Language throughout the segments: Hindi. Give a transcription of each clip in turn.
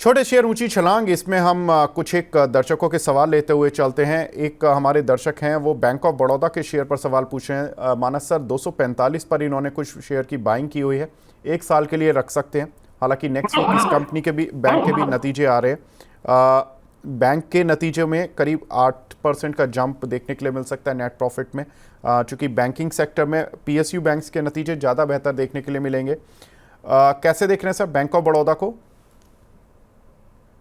छोटे शेयर ऊंची छलांग, इसमें हम कुछ एक दर्शकों के सवाल लेते हुए चलते हैं। एक हमारे दर्शक हैं, वो बैंक ऑफ बड़ौदा के शेयर पर सवाल पूछ रहे हैं। मानस सर, 245 पर इन्होंने कुछ शेयर की बाइंग की हुई है, 1 साल के लिए रख सकते हैं। हालांकि नेक्स्ट वीक इस कंपनी के भी, बैंक के भी नतीजे आ रहे हैं। बैंक के नतीजे में करीब 8% का जंप देखने के लिए मिल सकता है नेट प्रॉफिट में, चूँकि बैंकिंग सेक्टर में PSU बैंक्स के नतीजे ज़्यादा बेहतर देखने के लिए मिलेंगे। कैसे देख रहे हैं सर बैंक ऑफ बड़ौदा को?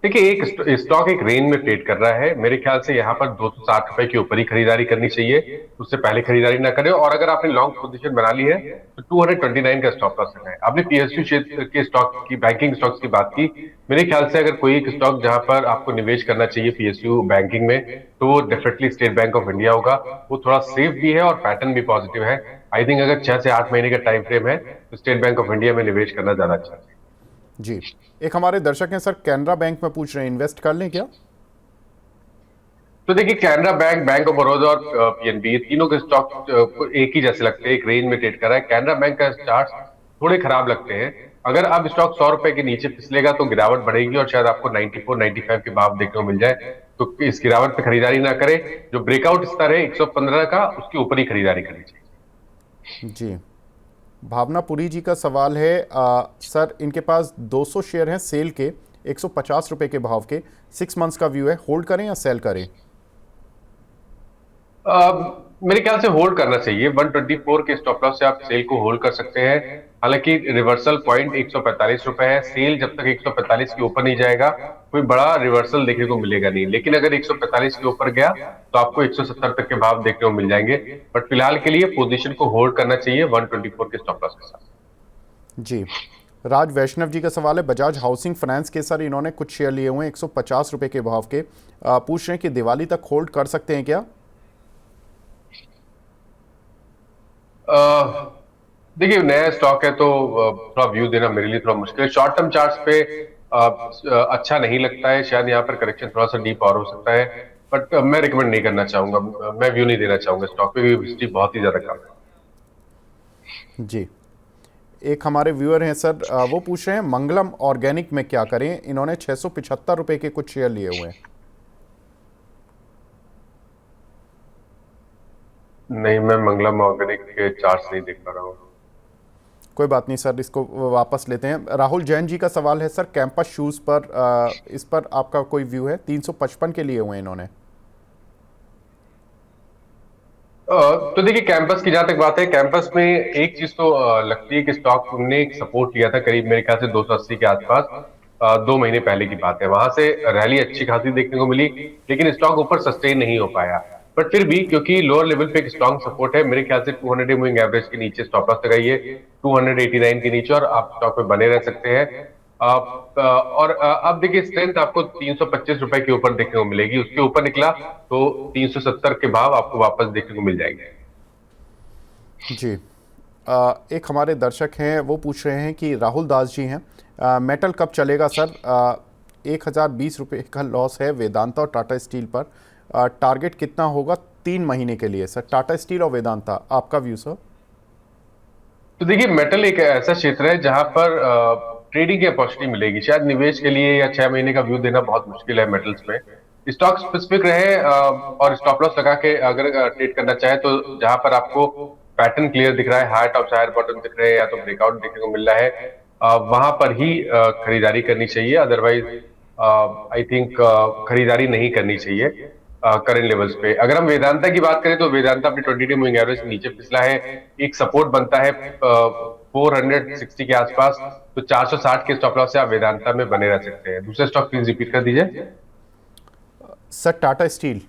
देखिए, एक स्टॉक एक रेंज में ट्रेड कर रहा है। मेरे ख्याल से यहाँ पर 260 रुपए के ऊपर ही खरीदारी करनी चाहिए, उससे पहले खरीदारी ना करें। और अगर आपने लॉन्ग पोजीशन बना ली है तो 229 का स्टॉप लॉस रखना है। आपने PSU क्षेत्र के स्टॉक की, बैंकिंग स्टॉक्स की बात की। मेरे ख्याल से अगर कोई एक स्टॉक जहां पर आपको निवेश करना चाहिए PSU बैंकिंग में, तो वो definitely state bank of India होगा। वो थोड़ा सेफ भी है और पैटर्न भी पॉजिटिव है। आई थिंक अगर 6 से 8 महीने का टाइम फ्रेम है तो स्टेट बैंक ऑफ इंडिया में निवेश करना ज्यादा अच्छा है। जी, एक हमारे दर्शक हैं सर, कैनरा बैंक में पूछ रहे हैं, इन्वेस्ट कर लें क्या? तो देखिए, Canara bank, bank of Baroda और PNB, ये तीनों के स्टॉक एक ही जैसे लगते हैं, एक रेंज में ट्रेड कर रहा है। कैनरा बैंक का चार्ट थोड़े खराब लगते हैं। अगर अब स्टॉक 100 रुपए के नीचे फिसलेगा तो गिरावट बढ़ेगी और शायद आपको 94 95 के भाव देखने को मिल जाए। तो इस गिरावट पे खरीदारी ना करें। जो ब्रेकआउट स्तर है 115 का, उसके ऊपर ही खरीदारी करनी चाहिए। जी, भावनापुरी जी का सवाल है, सर इनके पास 200 शेयर हैं सेल के, 150 रुपए के भाव के, 6 मंथ्स का व्यू है, होल्ड करें या सेल करें? मेरे ख्याल से होल्ड करना चाहिए। 124 के स्टॉप लॉस से आप सेल को होल्ड कर सकते हैं। हालांकि रिवर्सल पॉइंट 145 रुपए है। सेल जब तक 145 के ऊपर नहीं जाएगा, कोई बड़ा रिवर्सल देखने को मिलेगा नहीं। लेकिन अगर 145 के ऊपर गया तो आपको 170 तक के भाव देखने को मिल जाएंगे। बट फिलहाल के लिए पोजीशन को होल्ड करना चाहिए 124 के स्टॉप लॉस के साथ। जी, राज वैष्णव जी का सवाल है, बजाज हाउसिंग फाइनेंस के सर इन्होंने कुछ शेयर लिए हुए हैं 150 रुपए के भाव के, पूछ रहे हैं कि दिवाली तक होल्ड कर सकते हैं क्या? देखिए, नया स्टॉक है तो थोड़ा व्यू देना मेरे लिए थोड़ा मुश्किल है। शॉर्ट टर्म चार्ट्स पे अच्छा नहीं लगता है। शायद यहाँ पर करेक्शन थोड़ा सा डीप और हो सकता है। बट मैं रिकमेंड नहीं करना चाहूंगा। मैं व्यू नहीं देना चाहूंगा स्टॉक पे, हिस्ट्री बहुत ही ज्यादा कम है। जी, एक हमारे व्यूअर हैं सर, वो पूछ रहे हैं मंगलम ऑर्गेनिक में क्या करें, इन्होंने 675 रुपए के कुछ शेयर लिए हुए हैं। नहीं, मैं मंगलम ऑर्गेनिक के चार्ट्स नहीं देख पा रहा हूँ। कोई बात नहीं सर, इसको वापस लेते हैं। राहुल जैन जी का सवाल है सर, कैंपस शूज़ पर, इस पर आपका कोई व्यू है? 355 के लिए हुए इन्होंने। तो देखिए, कैंपस की जहां तक बात है, कैंपस में एक चीज तो लगती है कि स्टॉक ने एक सपोर्ट लिया था करीब मेरे ख्याल से 280 के आसपास। 2 महीने पहले की बात है। वहां से रैली अच्छी खासी देखने को मिली, लेकिन स्टॉक ऊपर सस्टेन नहीं हो पाया। बट फिर भी क्योंकि लोअर लेवल पे एक स्ट्रॉन्ग सपोर्ट है, मेरे ख्याल से 200 मूविंग एवरेज के नीचे स्टॉप लॉस लगाइए, 289 के नीचे, और आप स्टॉक पे बने रह सकते हैं। और अब देखिए, स्ट्रेंथ आपको 325 रुपए के ऊपर देखने को मिलेगी। उसके ऊपर निकला तो 370 के भाव आपको वापस देखने को मिल जाएंगे। जी, एक हमारे दर्शक हैं, वो पूछ रहे हैं कि राहुल दास जी हैं, मेटल कब चलेगा सर? 1020 रुपये का लॉस है वेदांता और टाटा स्टील पर, टारगेट कितना होगा 3 महीने के लिए सर? टाटा स्टील और वेदांता, आपका व्यू सर? तो देखिए, मेटल एक ऐसा क्षेत्र है जहां पर ट्रेडिंग की अपॉर्चुनिटी मिलेगी। शायद निवेश के लिए या 6 महीने का व्यू देना बहुत मुश्किल है मेटल्स में। स्टॉक स्पेसिफिक रहे और स्टॉप लॉस लगा के अगर ट्रेड करना चाहे तो जहां पर आपको पैटर्न क्लियर दिख रहा है, हाई टॉप हायर बॉटम दिख रहे हैं, या तो ब्रेकआउट देखने को मिल रहा है, वहां पर ही खरीदारी करनी चाहिए। अदरवाइज आई थिंक खरीदारी नहीं करनी चाहिए करंट लेवल्स पे। अगर हम वेदांता की बात करें तो वेदांता अपनी 20 मूविंग एवरेज से नीचे फिसला है। एक सपोर्ट बनता है 460 के आसपास, तो 460 के स्टॉप लॉस से आप वेदांता में बने रह सकते हैं। दूसरे स्टॉक प्लीज रिपीट कर दीजिए सर। टाटा स्टील।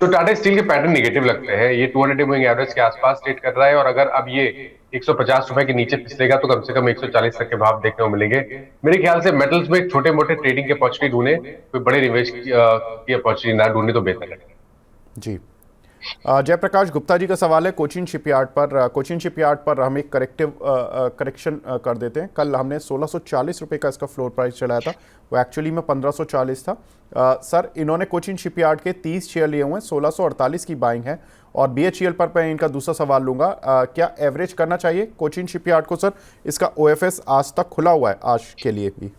तो टाटा स्टील के पैटर्न निगेटिव लगते हैं। ये 200 मूविंग एवरेज के आसपास ट्रेड कर रहा है, और अगर अब ये 150 रुपए के नीचे फिसलेगा तो कम से कम 140 तक के भाव देखने को मिलेंगे। मेरे ख्याल से मेटल्स में छोटे मोटे ट्रेडिंग के अपॉर्चुनिटी ढूंढे, कोई बड़े निवेश की अपॉर्चुनिटी ना ढूंढे तो बेहतर है। जी, जयप्रकाश गुप्ता जी का सवाल है कोचिन शिपयार्ड पर। कोचिन शिपयार्ड पर हम एक करेक्शन कर देते हैं। कल हमने 1640 रुपये का इसका फ्लोर प्राइस चलाया था, वो एक्चुअली में 1540 था। सर इन्होंने कोचिन शिपयार्ड के 30 शेयर लिए हुए हैं, 1648 की बाइंग है। और BHEL पर मैं इनका दूसरा सवाल लूंगा, क्या एवरेज करना चाहिए कोचिन शिपयार्ड को सर? इसका OFS आज तक खुला हुआ है, आज के लिए भी।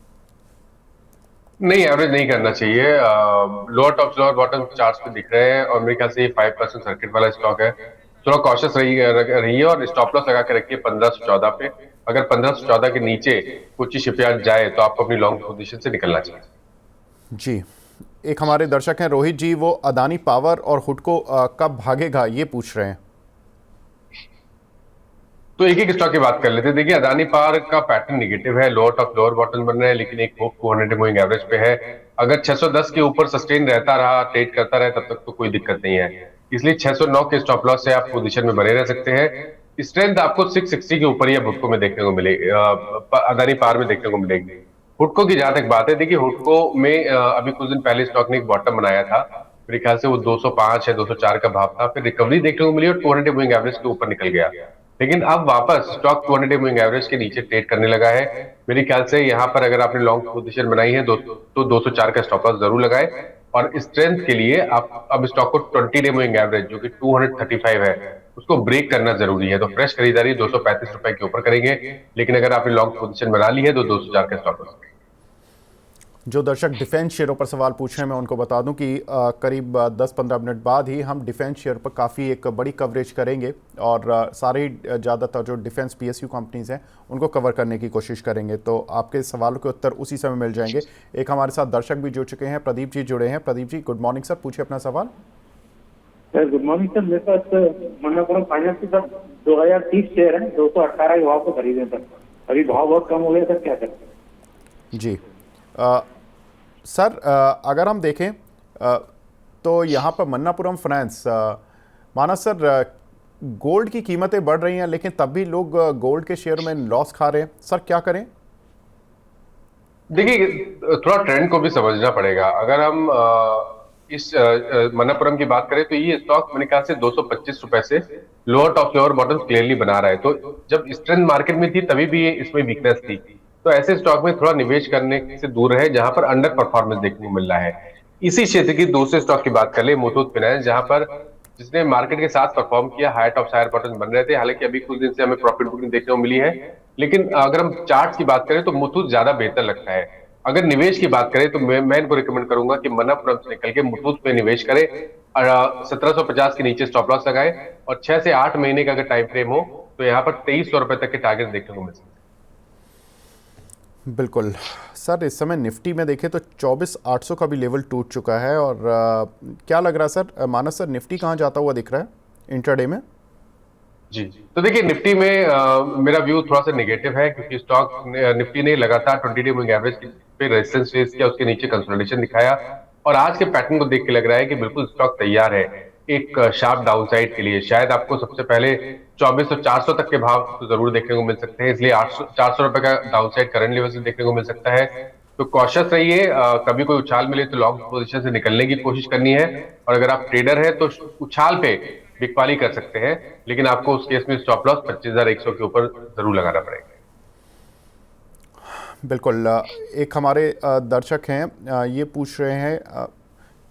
नहीं, एवरेज नहीं करना चाहिए। Lower top lower bottom charts पे दिख रहे हैं और मेरे ख्याल से ये 5% सर्किट वाला स्टॉक है। थोड़ा कॉशियस रही है और स्टॉप लॉस लगा के रखिए 1514 पे। अगर 1514 के नीचे कोची शिपयार्ड जाए तो आपको अपनी लॉन्ग पोजीशन से निकलना चाहिए। जी, एक हमारे दर्शक हैं रोहित जी, वो अदानी पावर और हुडको कब भागेगा ये पूछ रहे हैं। तो एक एक स्टॉक की बात कर लेते हैं। देखिए, अदानी पावर का पैटर्न निगेटिव है, लोअर टॉप लोअर बॉटम बन रहे हैं, लेकिन एक होप 200 मूविंग एवरेज पे है। अगर 610 के ऊपर सस्टेन रहता रहा, ट्रेड करता रहे, तब तक तो कोई दिक्कत नहीं है। इसलिए 609 के स्टॉप लॉस से आप पोजीशन में बने रह सकते हैं। स्ट्रेंथ आपको 660 के ऊपर या भुटको में देखने को मिलेगी, अदानी पावर में देखने को मिलेगी। हुडको की जहां तक बात है, देखिए हुडको में अभी कुछ दिन पहले स्टॉक ने एक बॉटम बनाया था। मेरे ख्याल से वो 205 है 204 का भाव था, फिर रिकवरी देखने को मिली और 200 मूविंग एवरेज के ऊपर निकल गया। लेकिन अब वापस स्टॉक 200 मूविंग एवरेज के नीचे ट्रेड करने लगा है। मेरे ख्याल से यहाँ पर अगर आपने लॉन्ग पोजीशन बनाई है तो 204 का स्टॉप लॉस जरूर लगाए। और स्ट्रेंथ के लिए आप अब स्टॉक को 20 डे मूविंग एवरेज जो कि 235 है उसको ब्रेक करना जरूरी है। तो फ्रेश खरीदारी 235 रुपए के ऊपर करेंगे। लेकिन अगर आपने लॉन्ग पोजीशन बना ली है तो 204 का स्टॉप लॉस। जो दर्शक डिफेंस शेयरों पर सवाल पूछ रहे हैं, मैं उनको बता दूं कि करीब 10-15 मिनट बाद ही हम डिफेंस शेयर पर काफ़ी एक बड़ी कवरेज करेंगे और सारे ज़्यादातर जो डिफेंस पीएसयू कंपनीज हैं उनको कवर करने की कोशिश करेंगे। तो आपके सवालों के उत्तर उसी समय मिल जाएंगे। एक हमारे साथ दर्शक भी जुड़ चुके हैं, प्रदीप जी जुड़े हैं। Pradeep ji good morning sir, पूछिए अपना सवाल। सर गुड मॉर्निंग सर, मेरे पास मन्नापुरम फाइनेंस के सर 2030 शेयर है, 218 के भाव पे खरीदे सर। अभी भाव बहुत कम हो गया सर, क्या करें? जी सर, अगर हम देखें तो यहाँ पर मन्नापुरम फाइनेंस, माना सर गोल्ड की कीमतें बढ़ रही हैं लेकिन तब भी लोग गोल्ड के शेयर में लॉस खा रहे हैं, सर क्या करें? देखिए, थोड़ा ट्रेंड को भी समझना पड़ेगा। अगर हम इस मन्नापुरम की बात करें तो ये स्टॉक मेरे ख्याल से 225 रुपए से lower top lower bottom clearly बना रहा है। तो जब स्ट्रेंथ मार्केट में थी तभी भी ये इसमें वीकनेस थी। तो ऐसे स्टॉक में थोड़ा निवेश करने से दूर रहे जहां पर अंडर परफॉर्मेंस देखने को मिल रहा है। इसी क्षेत्र की दूसरे स्टॉक की बात कर ले, मुथूट फाइनेंस, जहां पर जिसने मार्केट के साथ परफॉर्म किया, हाई टॉप हायर बॉटम बन रहे थे। हालांकि अभी कुछ दिन से हमें प्रॉफिट बुकिंग देखने को मिली है। लेकिन अगर हम चार्ट्स की बात करें तो मुथूट ज्यादा बेहतर लगता है। अगर निवेश की बात करें तो मैं इनको रिकमेंड करूंगा कि मन्नापुरम से निकल के मुथूट में निवेश करें और 1750 के नीचे स्टॉप लॉस लगाए। और 6 से 8 महीने का अगर टाइम फ्रेम हो तो यहाँ पर 2300 रुपए तक के टारगेट देखने को मिल सकते हैं। बिल्कुल सर, इस समय निफ्टी में देखें तो 24,800 का भी लेवल टूट चुका है और क्या लग रहा है सर, मानस सर निफ्टी कहाँ जाता हुआ दिख रहा है इंट्राडे में? जी, तो देखिए निफ्टी में मेरा व्यू थोड़ा सा नेगेटिव है, क्योंकि स्टॉक निफ्टी ने लगातार 20 डे मूविंग एवरेज पे रेजिस्टेंस फेस किया, उसके नीचे कंसोलिडेशन दिखाया। और आज के पैटर्न को देख के लग रहा है कि बिल्कुल स्टॉक तैयार है एक शार्प डाउनसाइड के लिए। शायद आपको सबसे पहले 2400-400 तक के भाव तो जरूर देखने को मिल सकते हैं, इसलिए 400 रुपए का डाउनसाइड करंट लेवल से देखने को मिल सकता है। तो कॉशियस रहिए, कभी कोई उछाल मिले तो लॉन्ग पोजीशन से निकलने की कोशिश करनी है। और अगर आप ट्रेडर है तो उछाल पे बिकवाली कर सकते हैं, लेकिन आपको उस केस में स्टॉप लॉस 25,100 के ऊपर जरूर लगाना पड़ेगा। बिल्कुल, एक हमारे दर्शक हैं, ये पूछ रहे हैं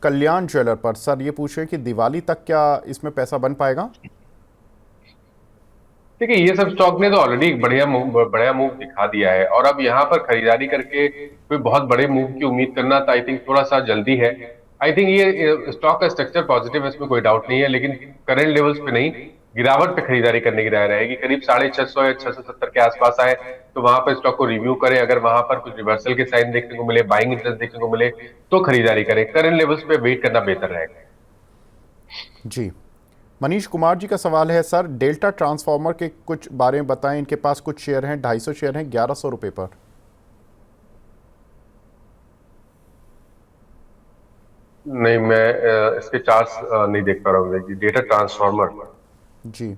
कल्याण ज्वेलर पर, सर ये पूछ रहे हैं कि दिवाली तक क्या इसमें पैसा बन पाएगा? देखिए, ये सब स्टॉक ने तो ऑलरेडी एक बढ़िया मूव दिखा दिया है और अब यहाँ पर खरीदारी करके कोई बहुत बड़े मूव की उम्मीद करना तो आई थिंक थोड़ा सा जल्दी है। आई थिंक ये स्टॉक का स्ट्रक्चर पॉजिटिव है, इसमें कोई डाउट नहीं है, लेकिन करंट लेवल्स पे नहीं, गिरावट पे खरीदारी करने की राय रहेगी। करीब 650 या 670 के आसपास आए तो वहां पर स्टॉक को रिव्यू करें। अगर वहां पर कुछ रिवर्सल के साइन देखने को मिले, बाइंग इंटरेस्ट देखने को मिले, तो खरीदारी करें। करंट लेवल्स पे वेट करना बेहतर रहेगा। जी, मनीष कुमार जी का सवाल है, सर डेल्टा ट्रांसफार्मर के कुछ बारे में बताएं, इनके पास कुछ शेयर हैं, 250 शेयर हैं, 1100 रुपए पर। नहीं, मैं इसके चार्ट्स नहीं देख पा रहा हूँ। डेटा ट्रांसफार्मर, जी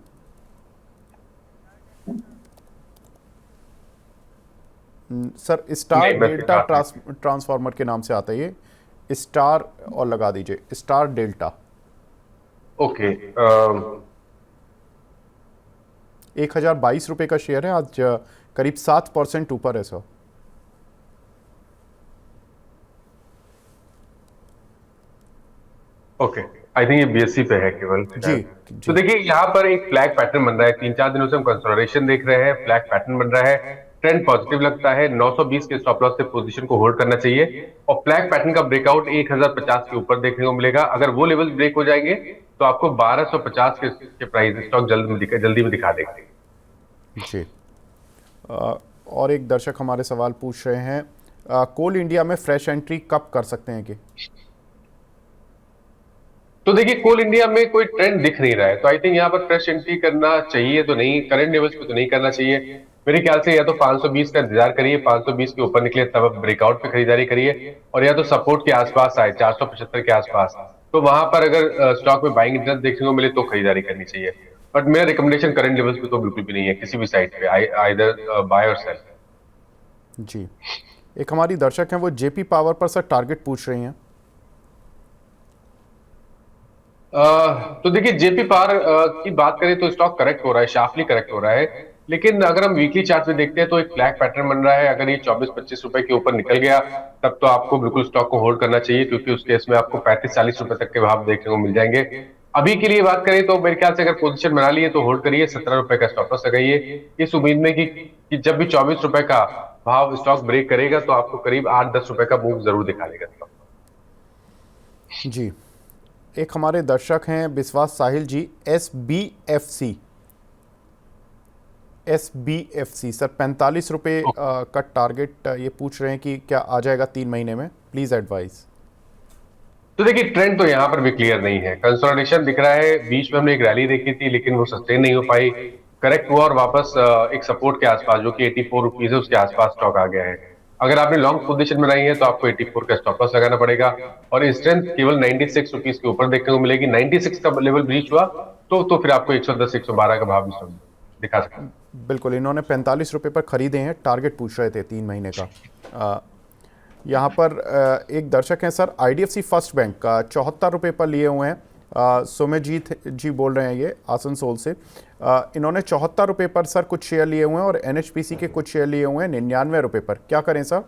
सर, स्टार नहीं मैं इसके डेल्टा चार्ट नहीं। ट्रांसफार्मर के नाम से आता है ये, स्टार और लगा दीजिए स्टार डेल्टा। ओके, 1022 रुपये का शेयर है, आज करीब 7% ऊपर है सर। ओके, आई थिंक ये बीएससी पे है केवल जी शायद। तो जी देखिए यहाँ पर एक फ्लैग पैटर्न बन रहा है, 3-4 दिनों से हम कंसोलिडेशन देख रहे हैं, फ्लैग पैटर्न बन रहा है। ट्रेंड पॉजिटिव लगता है। 920 के स्टॉप लॉस से पोजीशन को होल्ड करना चाहिए और फ्लैग पैटर्न का ब्रेकआउट 1050 के ऊपर देखने को मिलेगा। अगर वो लेवल ब्रेक हो जाएंगे तो आपको 1250 के प्राइस स्टॉक जल्दी में दिखा देगा। जी। और एक दर्शक हमारे सवाल पूछ रहे हैं, कोल इंडिया में फ्रेश एंट्री कब कर सकते हैं कि? तो देखिए, कोल इंडिया में कोई ट्रेंड दिख नहीं रहा है, तो आई थिंक यहाँ पर फ्रेश एंट्री करना चाहिए तो नहीं, करंट लेवल्स पे तो नहीं करना चाहिए मेरे ख्याल से। या तो 520 का इंतजार करिए, 520 के ऊपर निकले तब आप ब्रेकआउट पे खरीदारी करिए, और या तो सपोर्ट के आसपास आए 475 के आसपास, तो वहां पर अगर स्टॉक में बाइंग इंटरेस्ट देखने को मिले तो खरीदारी करनी चाहिए। बट मेरा रिकमेंडेशन करंट लेवल्स पे तो बिल्कुल भी नहीं है किसी भी साइट पे, आइदर बाय और सेल। जी। एक हमारी दर्शक हैं, वो जेपी पावर पर सर टारगेट पूछ रही हैं। तो देखिए, जेपी पावर की बात करें तो स्टॉक करेक्ट हो रहा है, शार्पली करेक्ट हो रहा है, लेकिन अगर हम वीकली चार्ट में देखते हैं तो एक फ्लैग पैटर्न बन रहा है। अगर ये 24-25 रुपए के ऊपर निकल गया तब तो आपको बिल्कुल स्टॉक को होल्ड करना चाहिए, क्योंकि उस केस में आपको 35-40 रुपए तक के भाव देखने को मिल जाएंगे। अभी के लिए बात करें तो मेरे ख्याल से अगर पोजीशन बना लिए तो होल्ड करिए, 17 रुपए का स्टॉप लॉस लगाइए, इस उम्मीद में कि जब भी 24 रुपए का भाव स्टॉक ब्रेक करेगा तो आपको करीब 8-10 रुपए का मूव जरूर दिखा देगा स्टॉक। जी। एक हमारे दर्शक हैं विश्वास साहिल जी, SBFC सर 45 रुपये का टारगेट ये पूछ रहे हैं कि क्या आ जाएगा 3 महीने में, प्लीज एडवाइस। तो देखिए, ट्रेंड तो यहाँ पर भी क्लियर नहीं है, कंसोलिडेशन दिख रहा है। बीच में हमने एक रैली देखी थी लेकिन वो सस्टेन नहीं हो पाई, करेक्ट हुआ और वापस एक सपोर्ट के आसपास जो कि 84 रुपीज है उसके आसपास स्टॉक आ गया है। अगर आपने लॉन्ग पोजीशन बनाई है तो आपको 84 का स्टॉप लॉस लगाना पड़ेगा, और स्ट्रेंथ केवल 96 रुपीज के ऊपर देखने को मिलेगी। 96 का लेवल ब्रीच हुआ तो फिर आपको 110-112 का भाव दिखा सकता है। बिल्कुल, इन्होंने 45 रुपये पर खरीदे हैं, टारगेट पूछ रहे थे 3 महीने का। यहाँ पर एक दर्शक हैं सर, IDFC फर्स्ट बैंक का 74 रुपये पर लिए हुए हैं, सुमेजीत जी बोल रहे हैं ये आसनसोल से। इन्होंने 74 रुपये पर सर कुछ शेयर लिए हुए हैं और NHPC के कुछ शेयर लिए हुए हैं 99 रुपये पर, क्या करें सर?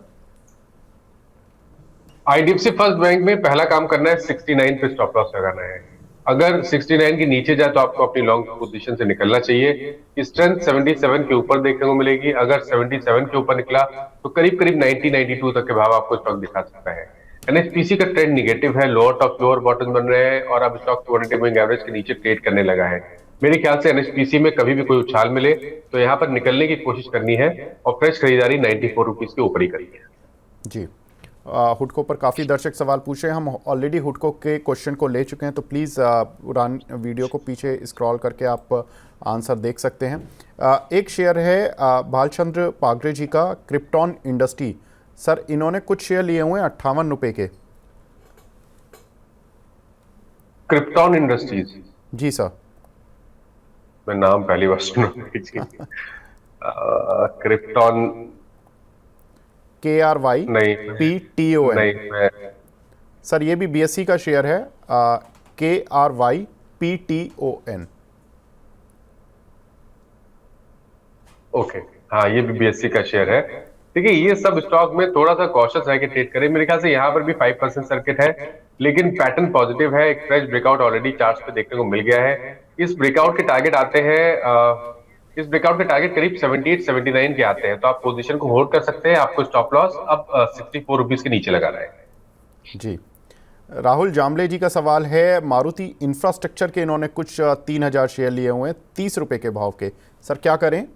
IDFC फर्स्ट बैंक में पहला काम करना है 69 पे स्टॉप लॉस लगाना है। अगर 69 के नीचे जाए तो आपको अपनी लॉन्ग पोजीशन से निकलना चाहिए। स्ट्रेंथ 77 के ऊपर देखने को मिलेगी, अगर 77 के ऊपर निकला तो करीब 90-92 तक के भाव आपको स्टॉक दिखा सकता है। NHPC का ट्रेंड निगेटिव है, लोअर टॉप लोअर बॉटम बन रहे हैं और अब स्टॉक 200 मूविंग एवरेज के नीचे ट्रेड करने लगा है। मेरे ख्याल से NHPC में कभी भी कोई उछाल मिले तो यहाँ पर निकलने की कोशिश करनी है और फ्रेश खरीदारी 94 रुपीज के ऊपर ही करनी है। जी। हुडको पर काफ़ी दर्शक सवाल पूछे हैं, हम ऑलरेडी हुडको के क्वेश्चन को ले चुके हैं, तो प्लीज़ पुरान वीडियो को पीछे स्क्रॉल करके आप आंसर देख सकते हैं। एक शेयर है भालचंद्र पागरे जी का, क्रिप्टॉन इंडस्ट्री सर, इन्होंने कुछ शेयर लिए हुए हैं 58 रुपये के। Krypton industries? जी सर, मैं नाम पहली बार सुन रहा हूँ। क्रिप्टॉन KRYPTON नहीं, सर ये भी BSE का शेयर है, KRYPTON। ओके, हाँ ये भी BSE का शेयर है। देखिए, ये सब स्टॉक में थोड़ा सा कॉशियस रह के ट्रेड करें। मेरे ख्याल से यहाँ पर भी 5% सर्किट है, लेकिन पैटर्न पॉजिटिव है। एक फ्रेश ब्रेकआउट ऑलरेडी चार्ट्स पे देखने को मिल गया है। इस ब्रेकआउट के टारगेट आते हैं, इस ब्रेकआउट के टारगेट करीब 78-79 के आते हैं, तो आप पोजीशन को होल्ड कर सकते हैं। आपको स्टॉप लॉस अब 64 रुपीज के नीचे लगाना है। जी। राहुल जामले जी का सवाल है, मारुति इंफ्रास्ट्रक्चर के इन्होंने कुछ 3000 शेयर लिए हुए हैं 30 रुपए के भाव के, सर क्या करें?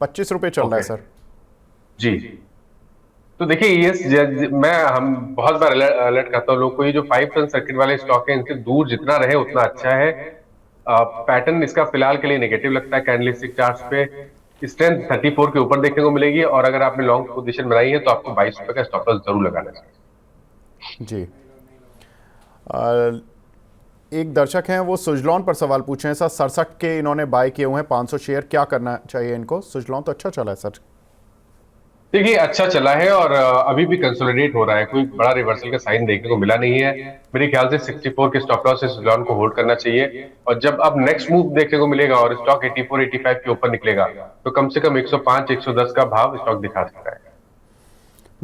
₹25 चल रहा है सर। जी। तो देखिए, ये हम बहुत बार अलर्ट करता हूँ लोग को, ये जो 5% सर्किट वाले स्टॉक है इनसे दूर जितना रहे उतना अच्छा है। पैटर्न इसका फिलहाल के लिए नेगेटिव लगता है कैंडलस्टिक चार्ट्स पे। स्ट्रेंथ 34 के ऊपर देखने को मिलेगी, और अगर आपने लॉन्ग पोजीशन बनाई है तो आपको 22 रुपए का स्टॉप लॉस जरूर लगाना चाहिए। जी। एक दर्शक हैं, वो सुजलॉन पर सवाल पूछे हैं सर, 67 के इन्होंने बाय किए हुए हैं 500 शेयर, क्या करना चाहिए इनको? सुजलॉन तो अच्छा चला है सर। देखिए, अच्छा चला है और अभी भी कंसोलिडेट हो रहा है, कोई बड़ा रिवर्सल का साइन देखने को मिला नहीं है। मेरे ख्याल से 64 के स्टॉप लॉस से सुजलॉन को होल्ड करना चाहिए, और जब अब नेक्स्ट मूव देखने को मिलेगा और स्टॉक 84-85 के ऊपर निकलेगा तो कम से कम 105-110 का भाव स्टॉक दिखा सकता है।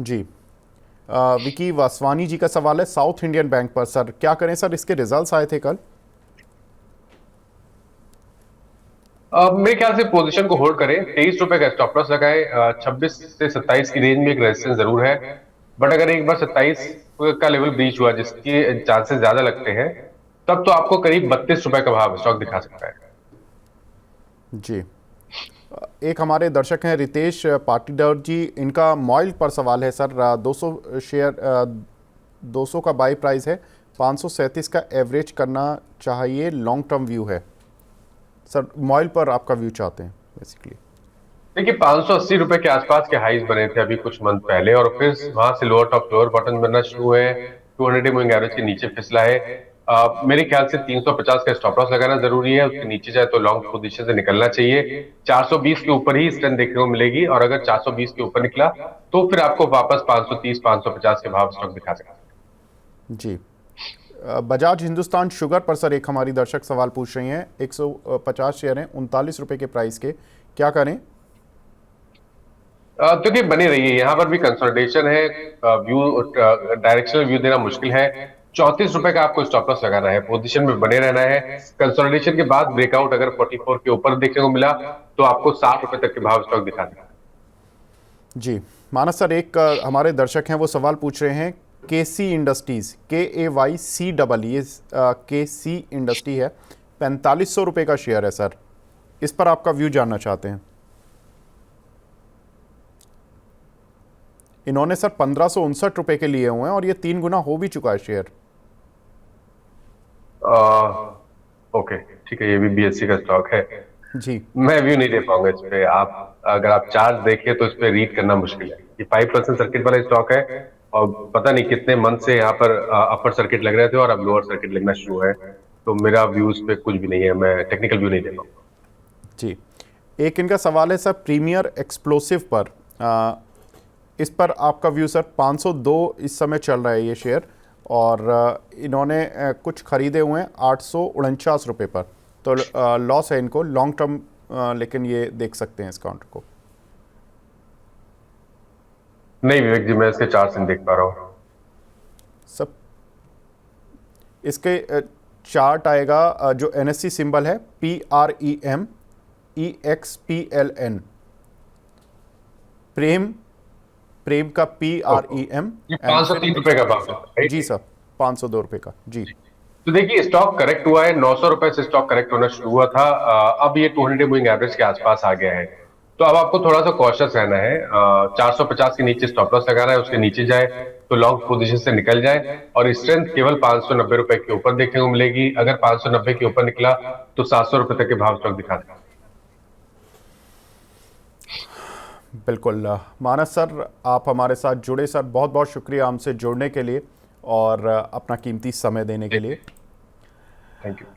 जी। विकी वासवानी जी का सवाल है साउथ इंडियन बैंक पर, सर क्या करें? सर इसके रिजल्ट्स आए थे कल। मेरे ख्याल से पोजीशन को होल्ड करें, 23 रुपए का स्टॉप लॉस लगाए, 26 से 27 की रेंज में एक रेजिस्टेंस जरूर है। बट अगर एक बार 27 का लेवल ब्रीच हुआ, जिसके चांसेस ज्यादा लगते हैं, तब तो आपको करीब 32 रुपए का भाव स्टॉक दिखा सकता है। जी, एक हमारे दर्शक हैं रितेश पाटीदार जी, इनका मॉइल पर सवाल है सर। 200 शेयर 200 का बाई प्राइस है, 537 का एवरेज करना चाहिए, लॉन्ग टर्म व्यू है सर। मॉइल पर आपका व्यू चाहते हैं बेसिकली। देखिए 580 रुपए के आसपास के हाईज बने थे अभी कुछ मंथ पहले, और फिर वहां से लोअर टॉप लोअर बॉटम बनना शुरू हुए। 200 मूविंग एवरेज के नीचे फिसला है। मेरे ख्याल से 350 का स्टॉप लॉस लगाना जरूरी है। उसके नीचे जाए तो लॉन्ग पोजीशन से निकलना चाहिए। 420 के ऊपर ही स्ट्रेंथ देखने को मिलेगी, और अगर 420 के ऊपर निकला तो फिर आपको वापस 530 550 के भाव स्टॉक दिखा सकते हैं। जी, बजाज हिंदुस्तान शुगर पर सर एक हमारी दर्शक सवाल पूछ रही हैं। 150 शेयर हैं, 39 रुपए के प्राइस के, क्या करें? क्योंकि बनी रही है, यहाँ पर भी कंसोलिडेशन है। व्यू डायरेक्शनल व्यू देना मुश्किल है। 34 रुपए का आपको स्टॉप लॉस लगाना है, पोजीशन में बने रहना है। कंसोलिडेशन के बाद ब्रेकआउट अगर 44 के ऊपर देखने को मिला तो आपको 60 रुपए तक के भाव स्टॉक दिखा देगा। जी, मानस सर एक हमारे दर्शक हैं, वो सवाल पूछ रहे हैं केसी इंडस्ट्रीज, KAYC, ये केसी इंडस्ट्री है, 4500 रुपये का शेयर है सर। इस पर आपका व्यू जानना चाहते हैं। इन्होंने सर 1559 रुपये के लिए हुए हैं, और ये 3 गुना हो भी चुका है शेयर। ओके ठीक है, ये भी BSE का स्टॉक है। जी, मैं व्यू नहीं दे पाऊंगा इस पे। आप अगर आप चार्ट देखिए तो इस पे रीड करना मुश्किल है। ये 5% सर्किट वाला स्टॉक है, और पता नहीं कितने मंथ से यहाँ पर अपर सर्किट लग रहे थे और अब लोअर सर्किट लगना शुरू है। तो मेरा व्यू इस पे कुछ भी नहीं है, मैं टेक्निकल व्यू नहीं दे पाऊंगा। जी, एक इनका सवाल है सर प्रीमियर एक्सप्लोसिव पर। इस पर आपका व्यू सर। 502 इस समय चल रहा है ये शेयर, और इन्होंने कुछ खरीदे हुए हैं 849 रुपये पर, तो लॉस है इनको लॉन्ग टर्म, लेकिन ये देख सकते हैं इस काउंटर को। नहीं विवेक जी, मैं इसके चार्ट नहीं देख पा रहा हूँ। सब इसके चार्ट आएगा, जो NSE सिंबल है PREM EXPLN, प्रेम का PREM। 503 रुपए का भाव है। जी सर, 502 रुपये का। जी, तो देखिए स्टॉक करेक्ट हुआ है, 900 रुपए से स्टॉक करेक्ट होना शुरू हुआ था। अब ये 200 मूविंग एवरेज के आसपास आ गया है। तो अब आपको थोड़ा सा कॉशियस रहना है। 450 के नीचे स्टॉप लॉस लगाना है, उसके नीचे जाए तो लॉन्ग पोजीशन से निकल जाए, और स्ट्रेंथ केवल 590 रुपए के ऊपर देखने को मिलेगी। अगर 590 के ऊपर निकला तो 700 रुपए तक के भाव स्टॉक दिखा देगा। बिल्कुल। मानस सर आप हमारे साथ जुड़े सर, बहुत बहुत शुक्रिया हमसे जुड़ने के लिए और अपना कीमती समय देने के लिए। Thank you.